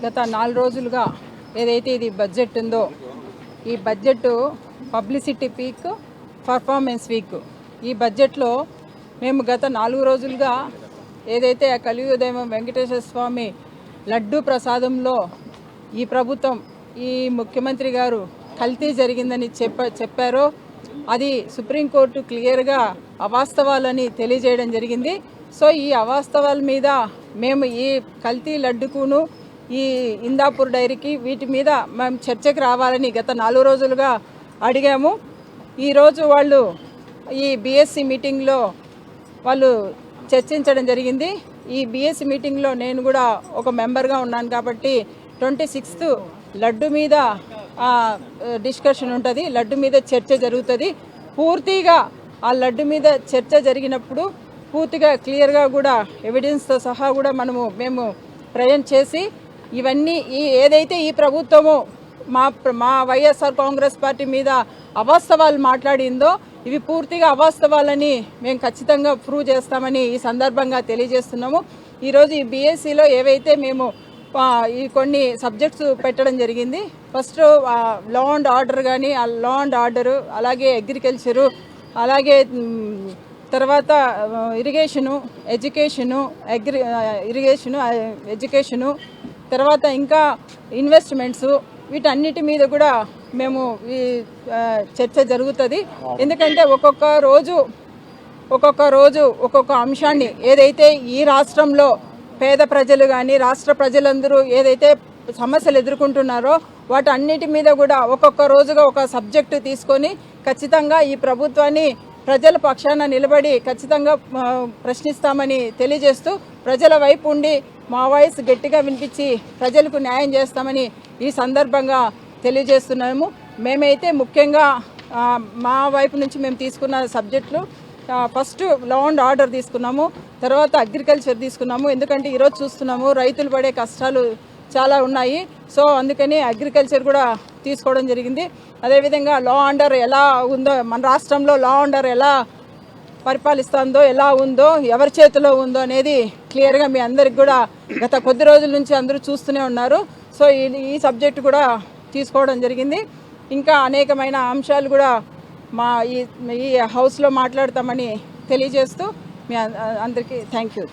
గత 4 రోజులుగా ఏదైతే ఇది బడ్జెట్ ఉందో ఈ budget publicity peak, performance week. ఈ బడ్జెట్లో మేము గత 4 రోజులుగా ఏదైతే కలియుగదైవం వెంకటేశ్వర స్వామి లడ్డూ ప్రసాదంలో ఈ ప్రభుత్వం, ఈ ముఖ్యమంత్రి గారు కల్తీ జరిగిందని చెప్పారో అది సుప్రీంకోర్టు క్లియర్గా అవాస్తవాలని తెలియజేయడం జరిగింది. సో ఈ అవాస్తవాల మీద మేము ఈ కల్తీ లడ్డుకును, ఈ ఇందాపూర్ డైరీకి వీటి మీద మేము చర్చకు రావాలని గత 4 రోజులుగా అడిగాము. ఈరోజు వాళ్ళు ఈ బీఎస్సీ మీటింగ్లో వాళ్ళు చర్చించడం జరిగింది. ఈ బీఎస్సీ మీటింగ్లో నేను కూడా ఒక మెంబర్గా ఉన్నాను కాబట్టి 26th లడ్డు మీద డిస్కషన్ ఉంటుంది, లడ్డు మీద చర్చ జరుగుతుంది. పూర్తిగా ఆ లడ్డు మీద చర్చ జరిగినప్పుడు పూర్తిగా క్లియర్గా కూడా ఎవిడెన్స్తో సహా కూడా మేము ప్రజెంట్ చేసి ఇవన్నీ ఏదైతే ఈ ప్రభుత్వము మా వైఎస్ఆర్ కాంగ్రెస్ పార్టీ మీద అవాస్తవాలు మాట్లాడిందో ఇవి పూర్తిగా అవాస్తవాలని మేము ఖచ్చితంగా ప్రూవ్ చేస్తామని ఈ సందర్భంగా తెలియజేస్తున్నాము. ఈరోజు ఈ బీఎస్సీలో ఏవైతే మేము ఈ కొన్ని సబ్జెక్ట్స్ పెట్టడం జరిగింది. ఫస్ట్ లా అండ్ ఆర్డర్ కానీ, ఆ లా అండ్ ఆర్డరు, అలాగే అగ్రికల్చరు, అలాగే తర్వాత ఇరిగేషను, ఎడ్యుకేషను, తర్వాత ఇంకా ఇన్వెస్ట్మెంట్స్, వీటన్నిటి మీద కూడా మేము ఈ చర్చ జరుగుతుంది. ఎందుకంటే ఒక్కొక్క రోజు ఒక్కొక్క అంశాన్ని ఏదైతే ఈ రాష్ట్రంలో పేద ప్రజలు కానీ రాష్ట్ర ప్రజలందరూ ఏదైతే సమస్యలు ఎదుర్కొంటున్నారో వాటన్నిటి మీద కూడా ఒక్కొక్క రోజుగా ఒక సబ్జెక్టు తీసుకొని ఖచ్చితంగా ఈ ప్రభుత్వాన్ని ప్రజల పక్షాన నిలబడి ఖచ్చితంగా ప్రశ్నిస్తామని తెలియజేస్తూ ప్రజల వైపు ఉండి మా వాయిస్ గట్టిగా వినిపించి ప్రజలకు న్యాయం చేస్తామని ఈ సందర్భంగా తెలియజేస్తున్నాము. మేమైతే ముఖ్యంగా మా వైపు నుంచి మేము తీసుకున్న సబ్జెక్టులు ఫస్ట్ లా అండ్ ఆర్డర్ తీసుకున్నాము, తర్వాత అగ్రికల్చర్ తీసుకున్నాము. ఎందుకంటే ఈరోజు చూస్తున్నాము రైతులు పడే కష్టాలు చాలా ఉన్నాయి. సో అందుకని అగ్రికల్చర్ కూడా తీసుకోవడం జరిగింది. అదేవిధంగా లా ఆర్డర్ ఎలా ఉందో, మన రాష్ట్రంలో లా ఆర్డర్ ఎలా పరిపాలిస్తుందో, ఎలా ఉందో, ఎవరి చేతిలో ఉందో అనేది క్లియర్గా మీ అందరికి కూడా గత కొద్ది రోజుల నుంచి అందరూ చూస్తూనే ఉన్నారు. సో ఈ సబ్జెక్టు కూడా తీసుకోవడం జరిగింది. ఇంకా అనేకమైన అంశాలు కూడా మా ఈ హౌస్లో మాట్లాడతామని తెలియజేస్తూ మీ అందరికీ థ్యాంక్ యూ.